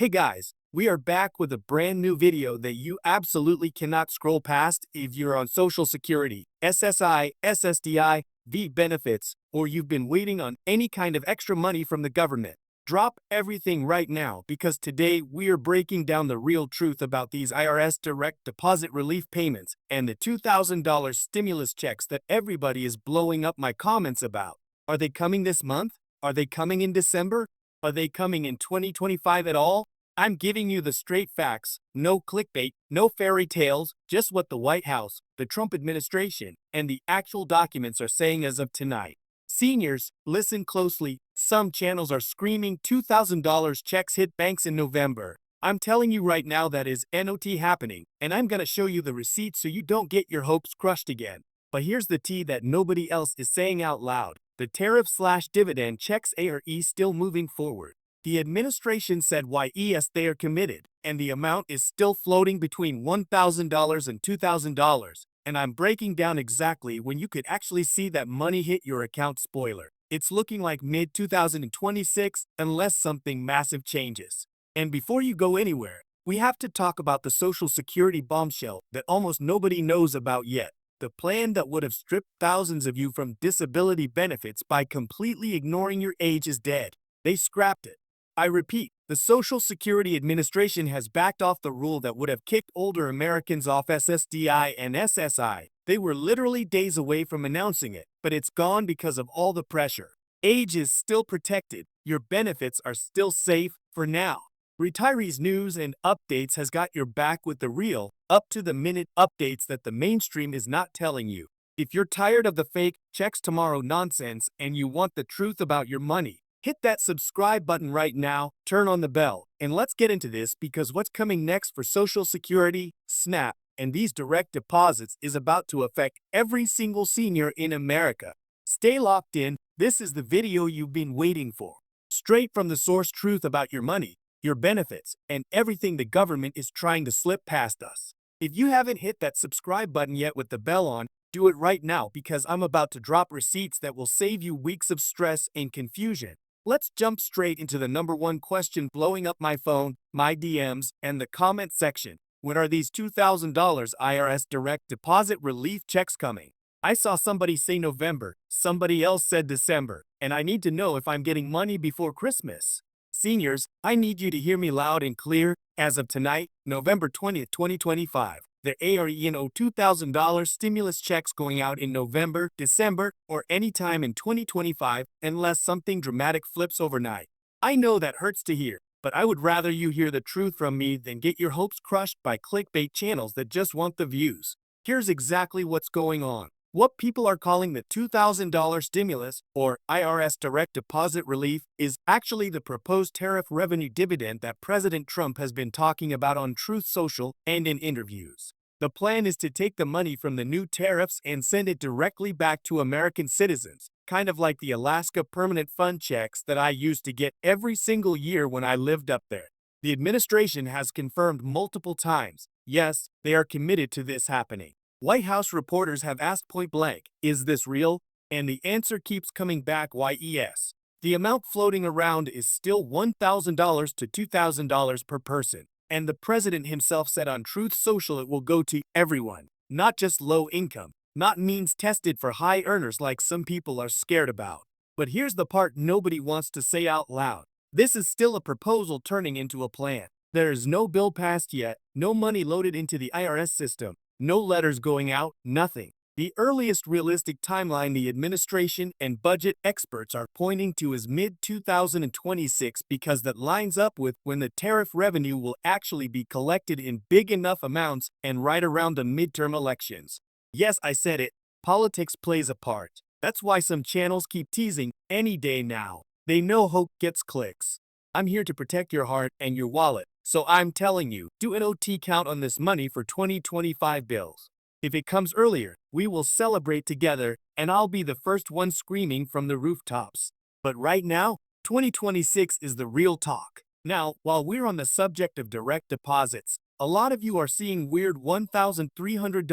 Hey guys, we are back with a brand new video that you absolutely cannot scroll past if you're on Social Security, SSI, SSDI, V benefits, or you've been waiting on any kind of extra money from the government. Drop everything right now because today we are breaking down the real truth about these IRS direct deposit relief payments and the $2,000 stimulus checks that everybody is blowing up my comments about. Are they coming this month? Are they coming in December? Are they coming in 2025 at all? I'm giving you the straight facts, no clickbait, no fairy tales, just what the White House, the Trump administration, and the actual documents are saying as of tonight. Seniors, listen closely. Some channels are screaming $2,000 checks hit banks in November. I'm telling you right now that is not happening, and I'm gonna show you the receipt so you don't get your hopes crushed again. But here's the tea that nobody else is saying out loud. The tariff/dividend checks are still moving forward. The administration said yes they are committed, and the amount is still floating between $1,000 and $2,000, and I'm breaking down exactly when you could actually see that money hit your account. Spoiler, it's looking like mid-2026 unless something massive changes. And before you go anywhere, we have to talk about the Social Security bombshell that almost nobody knows about yet. The plan that would have stripped thousands of you from disability benefits by completely ignoring your age is dead. They scrapped it. I repeat, the Social Security Administration has backed off the rule that would have kicked older Americans off SSDI and SSI. They were literally days away from announcing it, but it's gone because of all the pressure. Age is still protected. Your benefits are still safe for now. Retirees News and Updates has got your back with the real, up-to-the-minute updates that the mainstream is not telling you. If you're tired of the fake checks tomorrow nonsense and you want the truth about your money, hit that subscribe button right now, turn on the bell, and let's get into this because what's coming next for Social Security, SNAP, and these direct deposits is about to affect every single senior in America. Stay locked in, this is the video you've been waiting for. Straight from the source truth about your money, your benefits, and everything the government is trying to slip past us. If you haven't hit that subscribe button yet with the bell on, do it right now because I'm about to drop receipts that will save you weeks of stress and confusion. Let's jump straight into the number one question blowing up my phone, my DMs, and the comment section. When are these $2,000 IRS direct deposit relief checks coming? I saw somebody say November, somebody else said December, and I need to know if I'm getting money before Christmas. Seniors, I need you to hear me loud and clear. As of tonight, November 20th, 2025, there are $2,000 stimulus checks going out in November, December, or anytime in 2025 unless something dramatic flips overnight. I know that hurts to hear, but I would rather you hear the truth from me than get your hopes crushed by clickbait channels that just want the views. Here's exactly what's going on. What people are calling the $2,000 stimulus, or IRS direct deposit relief, is actually the proposed tariff revenue dividend that President Trump has been talking about on Truth Social and in interviews. The plan is to take the money from the new tariffs and send it directly back to American citizens, kind of like the Alaska Permanent Fund checks that I used to get every single year when I lived up there. The administration has confirmed multiple times, yes, they are committed to this happening. White House reporters have asked point blank, is this real? And the answer keeps coming back, yes. The amount floating around is still $1,000 to $2,000 per person. And the president himself said on Truth Social it will go to everyone, not just low income, not means tested for high earners like some people are scared about. But here's the part nobody wants to say out loud. This is still a proposal turning into a plan. There is no bill passed yet, no money loaded into the IRS system. No letters going out, nothing. The earliest realistic timeline the administration and budget experts are pointing to is mid-2026 because that lines up with when the tariff revenue will actually be collected in big enough amounts and right around the midterm elections. Yes, I said it. Politics plays a part. That's why some channels keep teasing any day now. They know hope gets clicks. I'm here to protect your heart and your wallet. So I'm telling you, do an OT count on this money for 2025 bills. If it comes earlier, we will celebrate together, and I'll be the first one screaming from the rooftops. But right now, 2026 is the real talk. Now, while we're on the subject of direct deposits, a lot of you are seeing weird $1,300,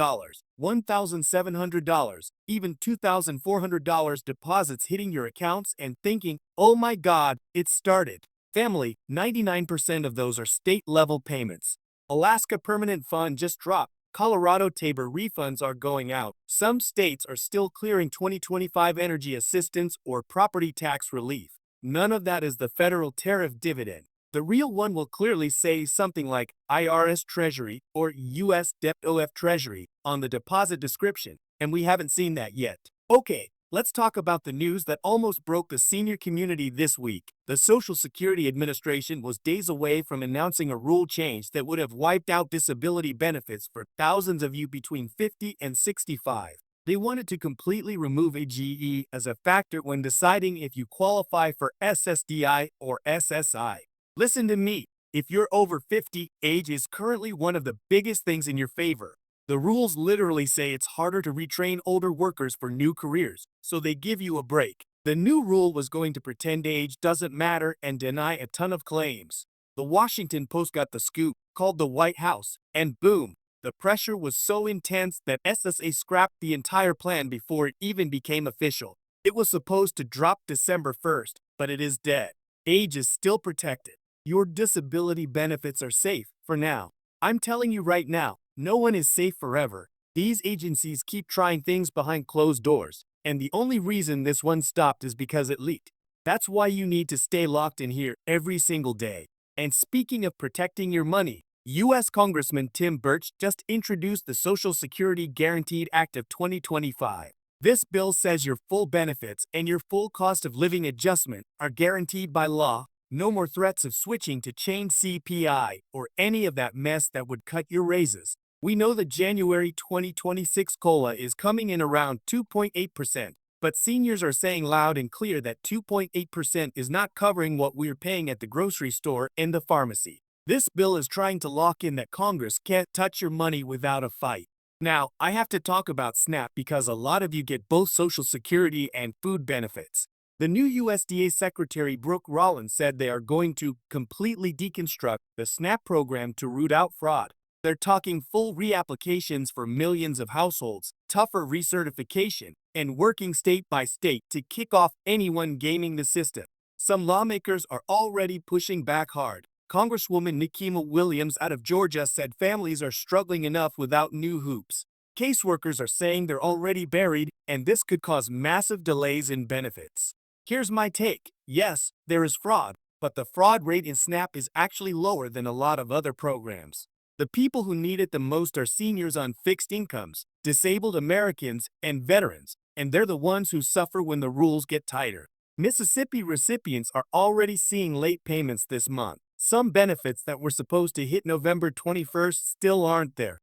$1,700, even $2,400 deposits hitting your accounts and thinking, oh my God, it started. family, 99% of those are state-level payments. Alaska Permanent Fund just dropped. Colorado Tabor refunds are going out. Some states are still clearing 2025 energy assistance or property tax relief. None of that is the federal tariff dividend. The real one will clearly say something like IRS Treasury or US DEP-OF Treasury on the deposit description, and we haven't seen that yet. Okay, let's talk about the news that almost broke the senior community this week. The Social Security Administration was days away from announcing a rule change that would have wiped out disability benefits for thousands of you between 50 and 65. They wanted to completely remove AGE as a factor when deciding if you qualify for Ssdi or SSI. Listen to me. If you're over 50, age is currently one of the biggest things in your favor. The rules literally say it's harder to retrain older workers for new careers, so they give you a break. The new rule was going to pretend age doesn't matter and deny a ton of claims. The Washington Post got the scoop, called the White House, and boom, the pressure was so intense that SSA scrapped the entire plan before it even became official. It was supposed to drop December 1st, but it is dead. Age is still protected. Your disability benefits are safe, for now. I'm telling you right now, no one is safe forever. These agencies keep trying things behind closed doors, and the only reason this one stopped is because it leaked. That's why you need to stay locked in here every single day. And speaking of protecting your money, U.S. Congressman Tim Burch just introduced the Social Security Guaranteed Act of 2025. This bill says your full benefits and your full cost of living adjustment are guaranteed by law. No more threats of switching to chain CPI or any of that mess that would cut your raises. We know the January 2026 COLA is coming in around 2.8%, but seniors are saying loud and clear that 2.8% is not covering what we're paying at the grocery store and the pharmacy. This bill is trying to lock in that Congress can't touch your money without a fight. Now, I have to talk about SNAP because a lot of you get both Social Security and food benefits. The new USDA Secretary Brooke Rollins said they are going to completely deconstruct the SNAP program to root out fraud. They're talking full reapplications for millions of households, tougher recertification, and working state by state to kick off anyone gaming the system. Some lawmakers are already pushing back hard. Congresswoman Nikema Williams out of Georgia said families are struggling enough without new hoops. Caseworkers are saying they're already buried, and this could cause massive delays in benefits. Here's my take. Yes, there is fraud, but the fraud rate in SNAP is actually lower than a lot of other programs. The people who need it the most are seniors on fixed incomes, disabled Americans, and veterans, and they're the ones who suffer when the rules get tighter. Mississippi recipients are already seeing late payments this month. Some benefits that were supposed to hit November 21st still aren't there.